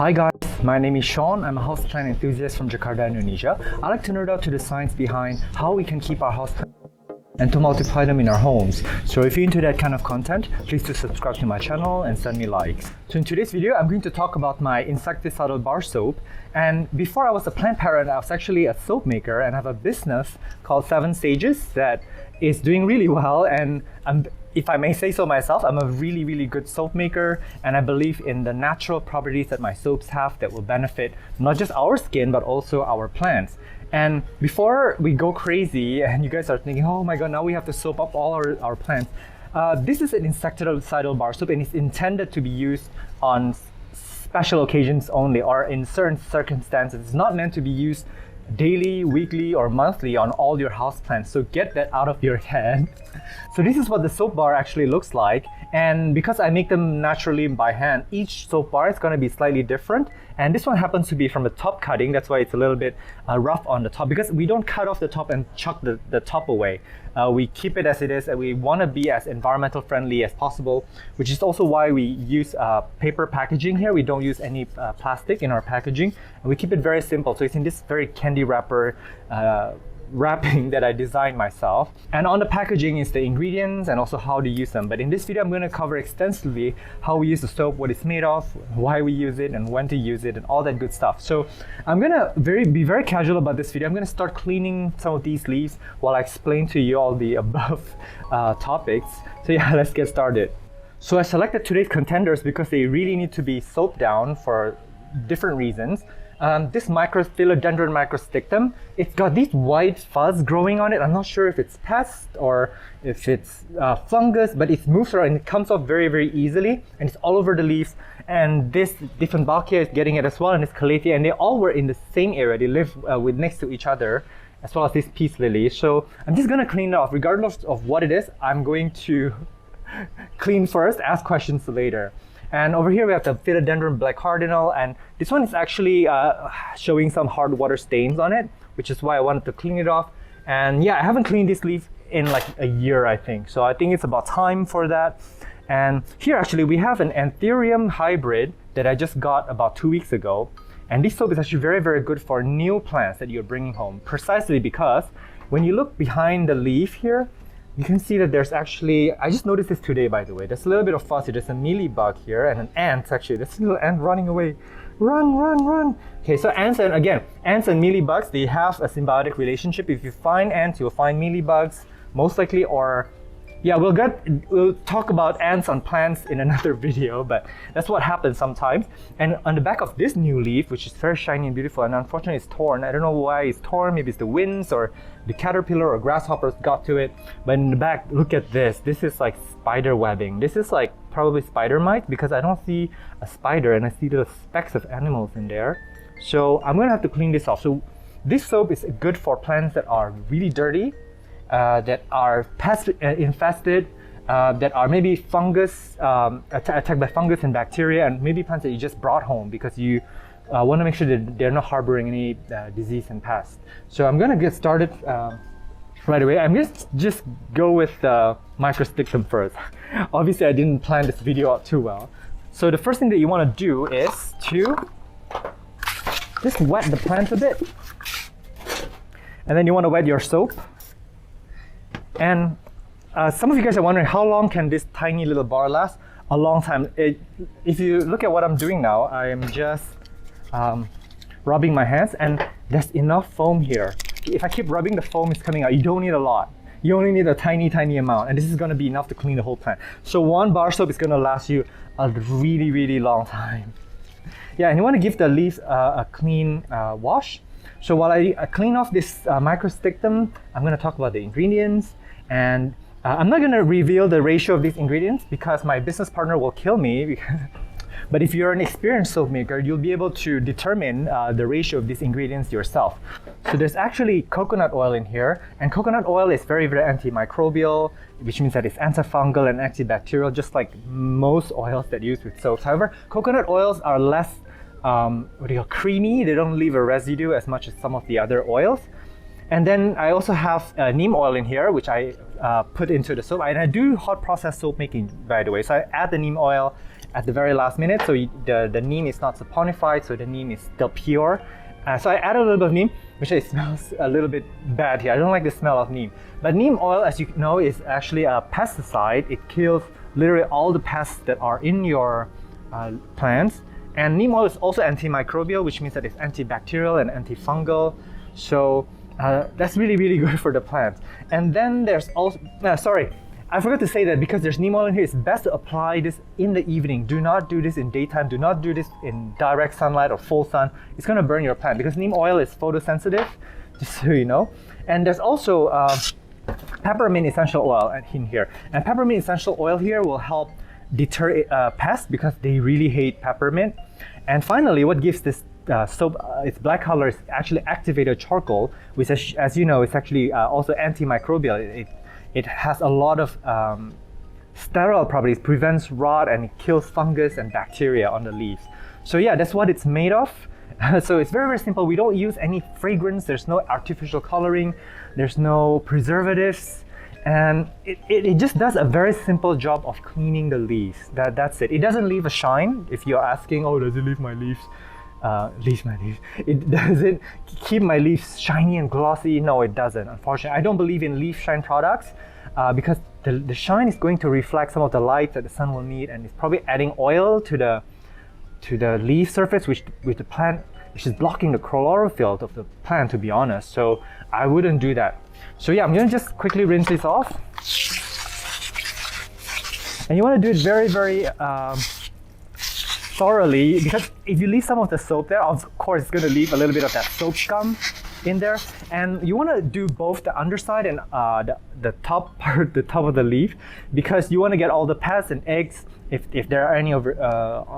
Hi guys, my name is Sean. I'm a houseplant enthusiast from Jakarta, Indonesia. I like to nerd out to the science behind how we can keep our houseplants and to multiply them in our homes. So if you're into that kind of content, please do subscribe to my channel and send me likes. So in today's video, I'm going to talk about my Insecticidal Bar Soap. And before I was a plant parent, I was actually a soap maker and I have a business called 7 Stages that is doing really well. And if I may say so myself, I'm a really good soap maker, and I believe in the natural properties that my soaps have that will benefit not just our skin but also our plants. And before we go crazy and you guys are thinking, oh my god, now we have to soap up all our plants, this is an insecticidal bar soap and it's intended to be used on special occasions only or in certain circumstances. It's not meant to be used daily, weekly, or monthly on all your houseplants. So get that out of your head. So this is what the soap bar actually looks like. And because I make them naturally by hand, each soap bar is going to be slightly different. And this one happens to be from a top cutting. That's why it's a little bit rough on the top, because we don't cut off the top and chuck the top away. We keep it as it is, and we want to be as environmental friendly as possible, which is also why we use paper packaging here. We don't use any plastic in our packaging, and we keep it very simple. So it's in this very candy wrapper wrapping that I designed myself. And on the packaging is the ingredients and also how to use them. But in this video, I'm going to cover extensively how we use the soap, what it's made of, why we use it, and when to use it, and all that good stuff. So I'm going to be very casual about this video. I'm going to start cleaning some of these leaves while I explain to you all the above topics. So yeah, let's get started. So I selected today's contenders because they really need to be soaped down for different reasons. This Philodendron microstictum, it's got these white fuzz growing on it. I'm not sure if it's pest or if it's fungus, but it moves around and it comes off very easily, and it's all over the leaves. And this Dieffenbachia is getting it as well, and it's Calathea, and they all were in the same area. They live next to each other, as well as this peace lily. So I'm just gonna clean it off. Regardless of what it is, I'm going to clean first, ask questions later. And over here we have the Philodendron black cardinal, and this one is actually showing some hard water stains on it, which is why I wanted to clean it off. And yeah, I haven't cleaned this leaf in like a year, I think. So I think it's about time for that. And here actually we have an Anthurium hybrid that I just got about 2 weeks ago. And this soap is actually very good for new plants that you're bringing home, precisely because when you look behind the leaf here, you can see that there's actually, I just noticed this today by the way, there's a little bit of fuzz here. There's a mealybug here and an ant actually. There's a little ant running away. Run. Okay, so ants and mealybugs, they have a symbiotic relationship. If you find ants, you'll find mealybugs, most likely, or yeah, we'll talk about ants on plants in another video, but that's what happens sometimes. And on the back of this new leaf, which is very shiny and beautiful, and unfortunately it's torn. I don't know why it's torn. Maybe it's the winds or the caterpillar or grasshoppers got to it. But in the back, look at this. This is like spider webbing. This is like probably spider mite, because I don't see a spider and I see little specks of animals in there. So I'm gonna have to clean this off. So this soap is good for plants that are really dirty, that are pest infested, that are maybe fungus, attacked by fungus and bacteria, and maybe plants that you just brought home because you want to make sure that they're not harboring any disease and pests. So I'm gonna get started right away. I'm just go with microstictum first. Obviously I didn't plan this video out too well. So the first thing that you want to do is to just wet the plants a bit. And then you want to wet your soap. And some of you guys are wondering, how long can this tiny little bar last? A long time. If you look at what I'm doing now, I am just rubbing my hands, and there's enough foam here. If I keep rubbing, the foam is coming out. You don't need a lot. You only need a tiny amount, and this is going to be enough to clean the whole plant. So one bar soap is going to last you a really long time. Yeah, and you want to give the leaves a clean wash. So while I clean off this microstictum, I'm going to talk about the ingredients. And I'm not going to reveal the ratio of these ingredients because my business partner will kill me. But if you're an experienced soap maker, you'll be able to determine the ratio of these ingredients yourself. So there's actually coconut oil in here, and coconut oil is very anti-microbial, which means that it's antifungal and antibacterial, just like most oils that you use with soaps. However, coconut oils are less creamy. They don't leave a residue as much as some of the other oils. And then I also have neem oil in here, which I put into the soap. And I do hot process soap making, by the way. So I add the neem oil at the very last minute, so the neem is not saponified, so the neem is still pure. So I added a little bit of neem, which it smells a little bit bad here. I don't like the smell of neem. But neem oil, as you know, is actually a pesticide. It kills literally all the pests that are in your plants. And neem oil is also antimicrobial, which means that it's antibacterial and antifungal. So that's really, really good for the plants. And then there's also, I forgot to say that because there's neem oil in here, it's best to apply this in the evening. Do not do this in daytime. Do not do this in direct sunlight or full sun. It's gonna burn your plant because neem oil is photosensitive, just so you know. And there's also peppermint essential oil in here. And peppermint essential oil here will help deter pests because they really hate peppermint. And finally, what gives this soap its black color is actually activated charcoal, which as you know, is actually also antimicrobial. It has a lot of sterile properties, prevents rot, and it kills fungus and bacteria on the leaves. So yeah, that's what it's made of. So it's very, very simple. We don't use any fragrance. There's no artificial coloring. There's no preservatives. And it just does a very simple job of cleaning the leaves. That's it. It doesn't leave a shine. If you're asking, oh, does it leave my leaves? Leaves my leaves. It doesn't keep my leaves shiny and glossy. No, it doesn't, unfortunately. I don't believe in leaf shine products because the shine is going to reflect some of the light that the sun will need, and it's probably adding oil to the leaf surface, which the plant, which is blocking the chlorophyll of the plant, to be honest. So I wouldn't do that. So yeah, I'm gonna just quickly rinse this off. And you want to do it very, very thoroughly, because if you leave some of the soap there, of course it's going to leave a little bit of that soap scum in there. And you want to do both the underside and the top part, the top of the leaf, because you want to get all the pests and eggs if there are any over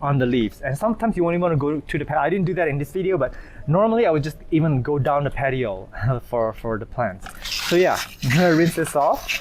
on the leaves. And sometimes you won't even want to go to the patio. I didn't do that in this video, but normally I would just even go down the patio for the plants. So yeah, I'm gonna rinse this off.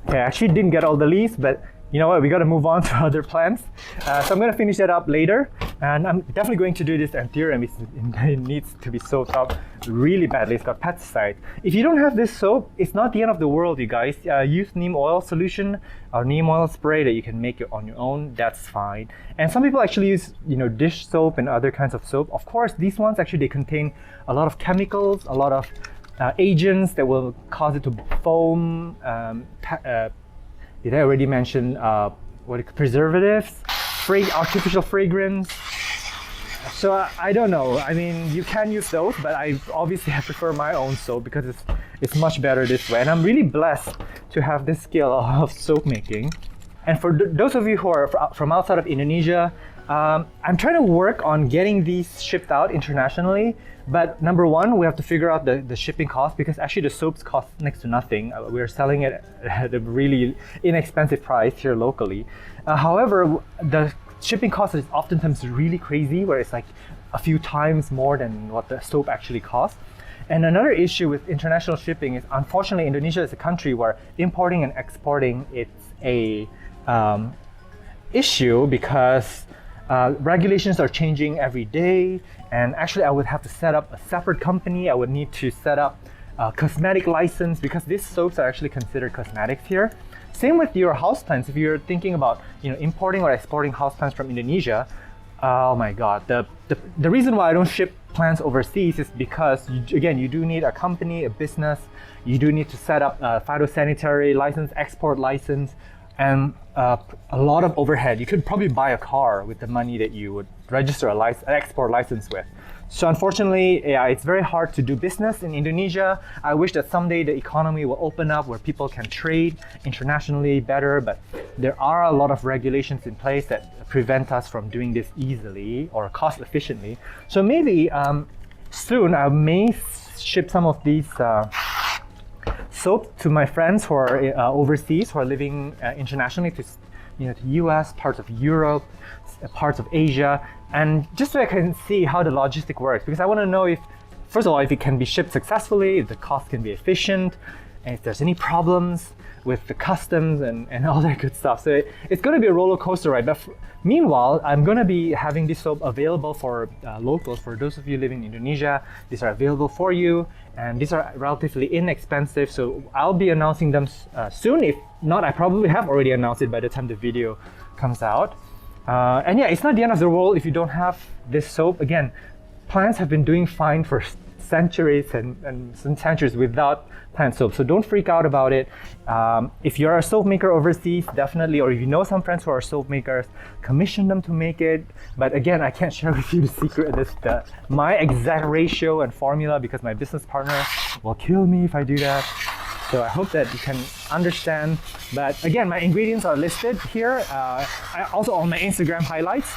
Okay, I actually didn't get all the leaves, but you know what, we got to move on to other plants. So I'm going to finish that up later, and I'm definitely going to do this anthurium. It needs to be soaked up really badly. It's got pesticide. If you don't have this soap, it's not the end of the world, you guys. Use neem oil solution or neem oil spray that you can make it on your own. That's fine. And some people actually use, dish soap and other kinds of soap. Of course, these ones actually, they contain a lot of chemicals, a lot of agents that will cause it to foam. Did I already mention preservatives, artificial fragrance? So I don't know. I mean, you can use those, but I prefer my own soap because it's much better this way. And I'm really blessed to have this skill of soap making. And for those of you who are from outside of Indonesia, I'm trying to work on getting these shipped out internationally. But number one, we have to figure out the shipping cost, because actually the soaps cost next to nothing. We're selling it at a really inexpensive price here locally. However, the shipping cost is oftentimes really crazy, where it's like a few times more than what the soap actually costs. And another issue with international shipping is, unfortunately, Indonesia is a country where importing and exporting, it's a issue, because regulations are changing every day, and actually I would have to set up a separate company. I would need to set up a cosmetic license, because these soaps are actually considered cosmetics here. Same with your houseplants. If you're thinking about importing or exporting houseplants from Indonesia, oh my God, the reason why I don't ship plants overseas is because you do need a company, a business. You do need to set up a phytosanitary license, export license, and a lot of overhead. You could probably buy a car with the money that you would register an export license with. So unfortunately, it's very hard to do business in Indonesia. I wish that someday the economy will open up where people can trade internationally better, but there are a lot of regulations in place that prevent us from doing this easily or cost efficiently. So maybe soon I may ship some of these soap to my friends who are overseas, who are living internationally, to the US, parts of Europe, parts of Asia, and just so I can see how the logistic works, because I want to know if, first of all, if it can be shipped successfully, if the cost can be efficient, and if there's any problems with the customs and all that good stuff. So it's going to be a roller coaster ride. But meanwhile, I'm going to be having this soap available for locals. For those of you living in Indonesia, these are available for you, and these are relatively inexpensive. So I'll be announcing them soon. If not, I probably have already announced it by the time the video comes out. And yeah, it's not the end of the world if you don't have this soap. Again, plants have been doing fine for centuries and centuries without plant soap, so don't freak out about it. If you're a soap maker overseas, definitely, or if you know some friends who are soap makers, commission them to make it. But again, I can't share with you the secret, my exact ratio and formula, because my business partner will kill me if I do that. So I hope that you can understand. But again, my ingredients are listed here. Also on my Instagram highlights.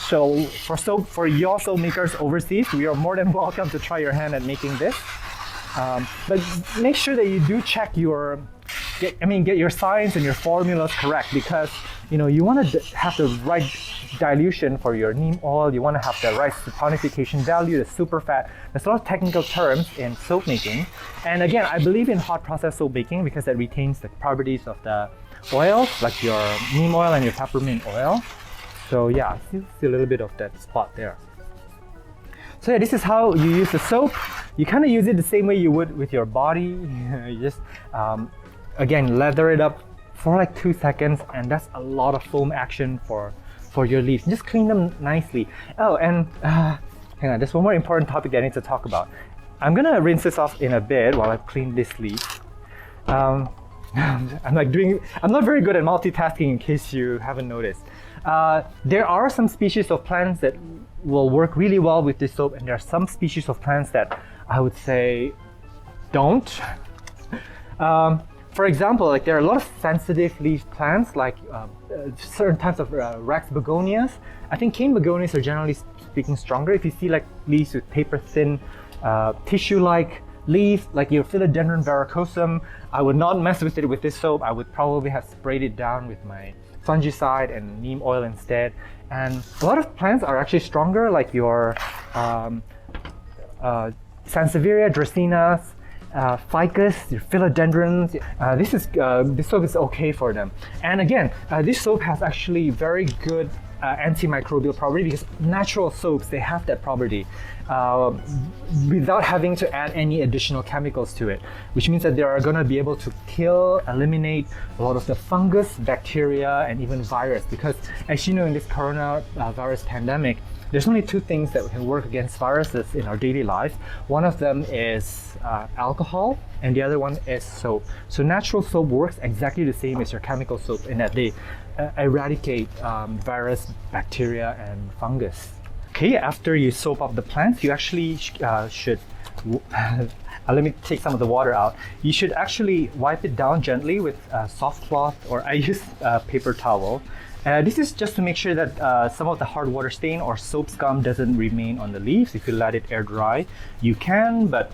So for your soap makers overseas, we are more than welcome to try your hand at making this. But make sure that you do check get your science and your formulas correct, because you want to have the right dilution for your neem oil. You want to have the right saponification value, the super fat. There's a lot of technical terms in soap making. And again, I believe in hot process soap making because it retains the properties of the oils, like your neem oil and your peppermint oil. So yeah, see a little bit of that spot there. So yeah, this is how you use the soap. You kind of use it the same way you would with your body. You just, again, lather it up for like 2 seconds, and that's a lot of foam action for your leaves. Just clean them nicely. Oh, and hang on, there's one more important topic that I need to talk about. I'm gonna rinse this off in a bit while I clean this leaf. I'm not very good at multitasking, in case you haven't noticed. There are some species of plants that will work really well with this soap, and there are some species of plants that I would say don't. For example, like there are a lot of sensitive leaf plants, like certain types of Rex begonias. I think cane begonias are generally speaking stronger. If you see like leaves with paper thin, tissue-like leaf, like your philodendron verrucosum, I would not mess with it with this soap. I would probably have sprayed it down with my fungicide and neem oil instead. And a lot of plants are actually stronger, like your Sansevieria, Dracaenas, ficus, your philodendrons. This soap is okay for them. And again, this soap has actually very good anti-microbial property, because natural soaps, they have that property without having to add any additional chemicals to it, which means that they are going to be able to eliminate a lot of the fungus, bacteria, and even virus. Because as you know, in this coronavirus pandemic, there's only two things that can work against viruses in our daily life. One of them is alcohol, and the other one is soap. So natural soap works exactly the same as your chemical soap in that they eradicate virus, bacteria, and fungus. Okay, after you soap up the plants, you actually should, let me take some of the water out. You should actually wipe it down gently with a soft cloth, or I use a paper towel. This is just to make sure that some of the hard water stain or soap scum doesn't remain on the leaves. If you let it air dry, you can, but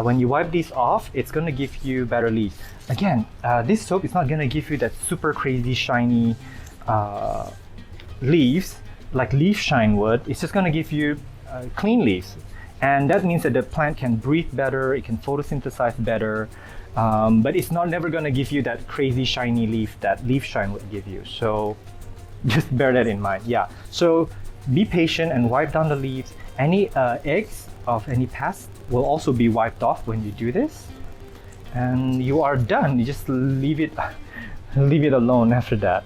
when you wipe these off, it's going to give you better leaves. Again, this soap is not going to give you that super crazy shiny leaves like leaf shine would. It's just going to give you clean leaves. And that means that the plant can breathe better, it can photosynthesize better, but it's never going to give you that crazy shiny leaf that leaf shine would give you. So just bear that in mind. Yeah, so be patient and wipe down the leaves. Any eggs of any pests will also be wiped off when you do this, and you are done. You just leave it alone after that.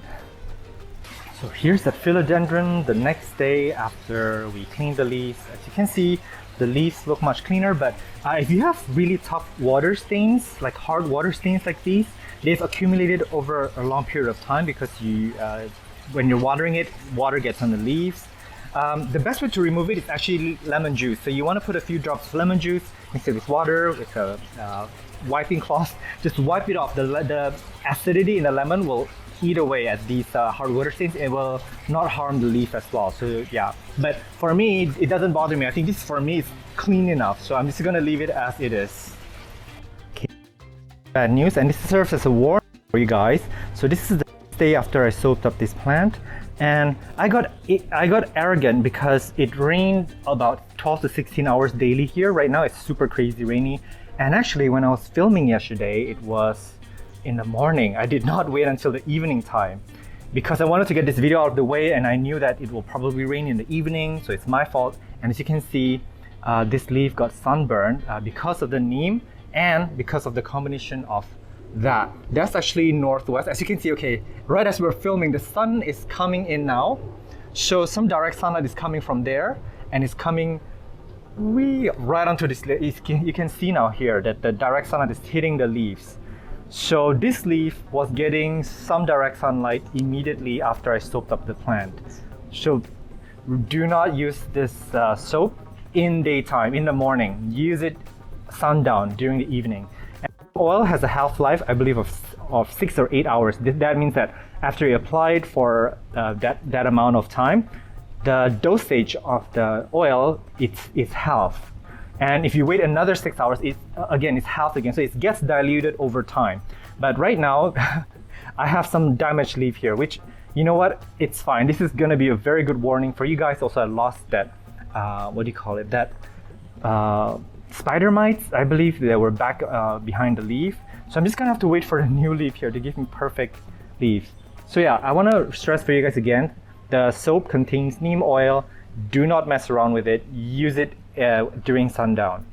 So here's the philodendron the next day after we clean the leaves. As you can see, the leaves look much cleaner, but if you have really tough water stains, like hard water stains like these, they've accumulated over a long period of time because when you're watering it, water gets on the leaves. The best way to remove it is actually lemon juice. So you want to put a few drops of lemon juice, mix it with water, with a wiping cloth. Just wipe it off. The acidity in the lemon will eat away at these hard water stains. It will not harm the leaf as well. So yeah, but for me, it doesn't bother me. I think this for me is clean enough. So I'm just gonna leave it as it is. Okay. Bad news, and this serves as a warning for you guys. So this is the day after I soaked up this plant, and I got arrogant because it rained about 12 to 16 hours daily here. Right now it's super crazy rainy, And actually, when I was filming yesterday, it was in the morning. I did not wait until the evening time because I wanted to get this video out of the way, and I knew that it will probably rain in the evening, so it's my fault. And as you can see, this leaf got sunburned because of the neem and because of the combination of that. That's actually northwest. As you can see, okay, right as we're filming, the sun is coming in now. So some direct sunlight is coming from there, and it's coming right onto this. You can see now here that the direct sunlight is hitting the leaves. So this leaf was getting some direct sunlight immediately after I soaked up the plant. So do not use this soap in daytime, in the morning. Use it sundown during the evening. And oil has a half-life, I believe, of 6 or 8 hours. That means that after you apply it for that amount of time, the dosage of the oil it's half. And if you wait another 6 hours, it's half again. So it gets diluted over time. But right now, I have some damaged leaf here, which, you know what, it's fine. This is gonna be a very good warning for you guys. Also, I lost that, spider mites, I believe, they were back behind the leaf. So I'm just gonna have to wait for the new leaf here to give me perfect leaves. So yeah, I wanna stress for you guys again, the soap contains neem oil. Do not mess around with it. Use it during sundown.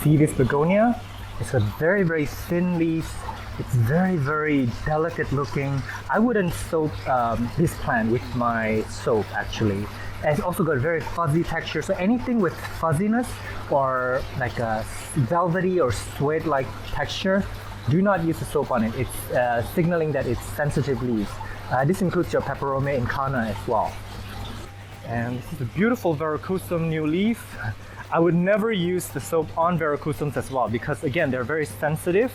See this begonia? It's got very, very thin leaves. It's very, very delicate looking. I wouldn't soak this plant with my soap actually. And it's also got very fuzzy texture. So anything with fuzziness or like a velvety or suede-like texture, do not use the soap on it. It's signaling that it's sensitive leaves. This includes your Peppermint incana as well. And this is a beautiful verrucosum new leaf. I would never use the soap on verrucosums as well because, again, they're very sensitive.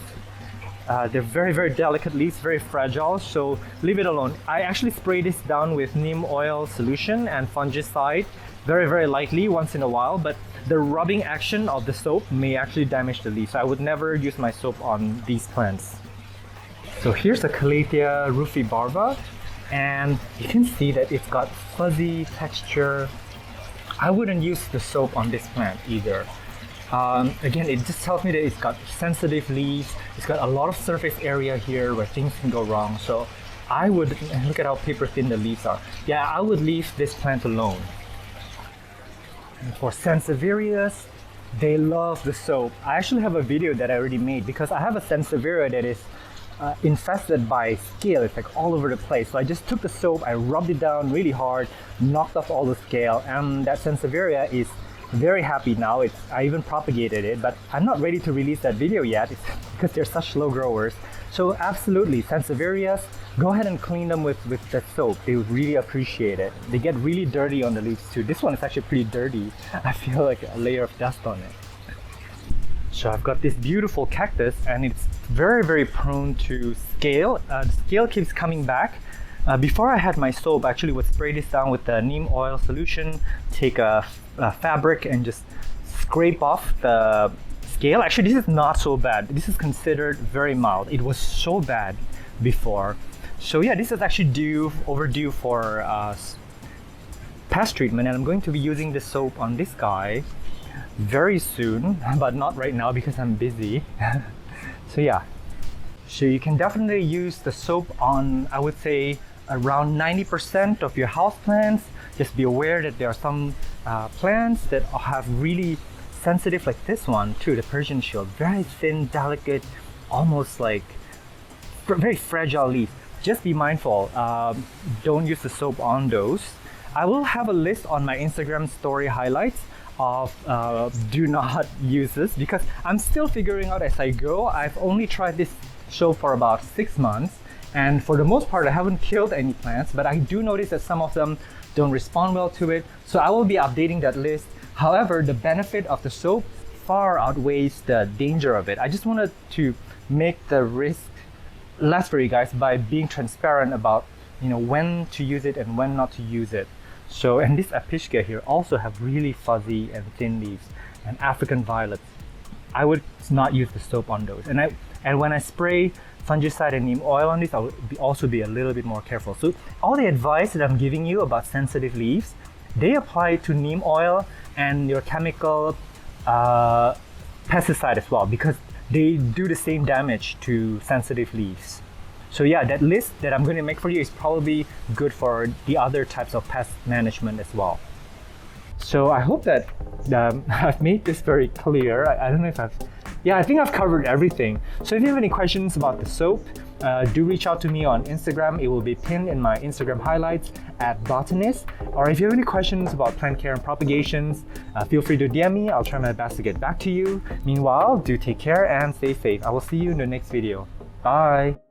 They're very, very delicate leaves, very fragile, so leave it alone. I actually spray this down with neem oil solution and fungicide very, very lightly once in a while, but the rubbing action of the soap may actually damage the leaves. So I would never use my soap on these plants. So here's a Calathea rufibarba, and you can see that it's got fuzzy texture. I wouldn't use the soap on this plant either. Again, it just tells me that it's got sensitive leaves. It's got a lot of surface area here where things can go wrong. So I would, look at how paper thin the leaves are. Yeah, I would leave this plant alone. And for Sansevierias, they love the soap. I actually have a video that I already made because I have a Sansevieria that is infested by scale. It's like all over the place. So I just took the soap, I rubbed it down really hard, knocked off all the scale, and that Sansevieria is very happy now. I even propagated it, but I'm not ready to release that video yet because they're such slow growers. So absolutely, Sansevierias, go ahead and clean them with the soap. They would really appreciate it. They get really dirty on the leaves too. This one is actually pretty dirty. I feel like a layer of dust on it. So I've got this beautiful cactus, and it's very, very prone to scale. The scale keeps coming back. Before I had my soap, I actually would spray this down with the neem oil solution, take a fabric and just scrape off the scale. Actually, this is not so bad. This is considered very mild. It was so bad before. So yeah, this is actually overdue for pest treatment, and I'm going to be using this soap on this guy very soon, but not right now because I'm busy. So yeah, so you can definitely use the soap on, I would say, around 90% of your house plants. Just be aware that there are some plants that have really sensitive, like this one too, the Persian shield, very thin, delicate, almost like very fragile leaf. Just be mindful, don't use the soap on those. I will have a list on my Instagram story highlights of do not use this because I'm still figuring out as I go. I've only tried this soap for about 6 months, and for the most part I haven't killed any plants, but I do notice that some of them don't respond well to it. So I will be updating that list. However, the benefit of the soap far outweighs the danger of it. I just wanted to make the risk less for you guys by being transparent about, you know, when to use it and when not to use it. So, and this Apishka here also have really fuzzy and thin leaves, and African violets. I would not use the soap on those. And when I spray fungicide and neem oil on this, I would also be a little bit more careful. So all the advice that I'm giving you about sensitive leaves, they apply to neem oil and your chemical pesticide as well, because they do the same damage to sensitive leaves. So yeah, that list that I'm going to make for you is probably good for the other types of pest management as well. So I hope that I've made this very clear. I don't know if I think I've covered everything. So if you have any questions about the soap, do reach out to me on Instagram. It will be pinned in my Instagram highlights @botanist. Or if you have any questions about plant care and propagations, feel free to DM me. I'll try my best to get back to you. Meanwhile, do take care and stay safe. I will see you in the next video. Bye!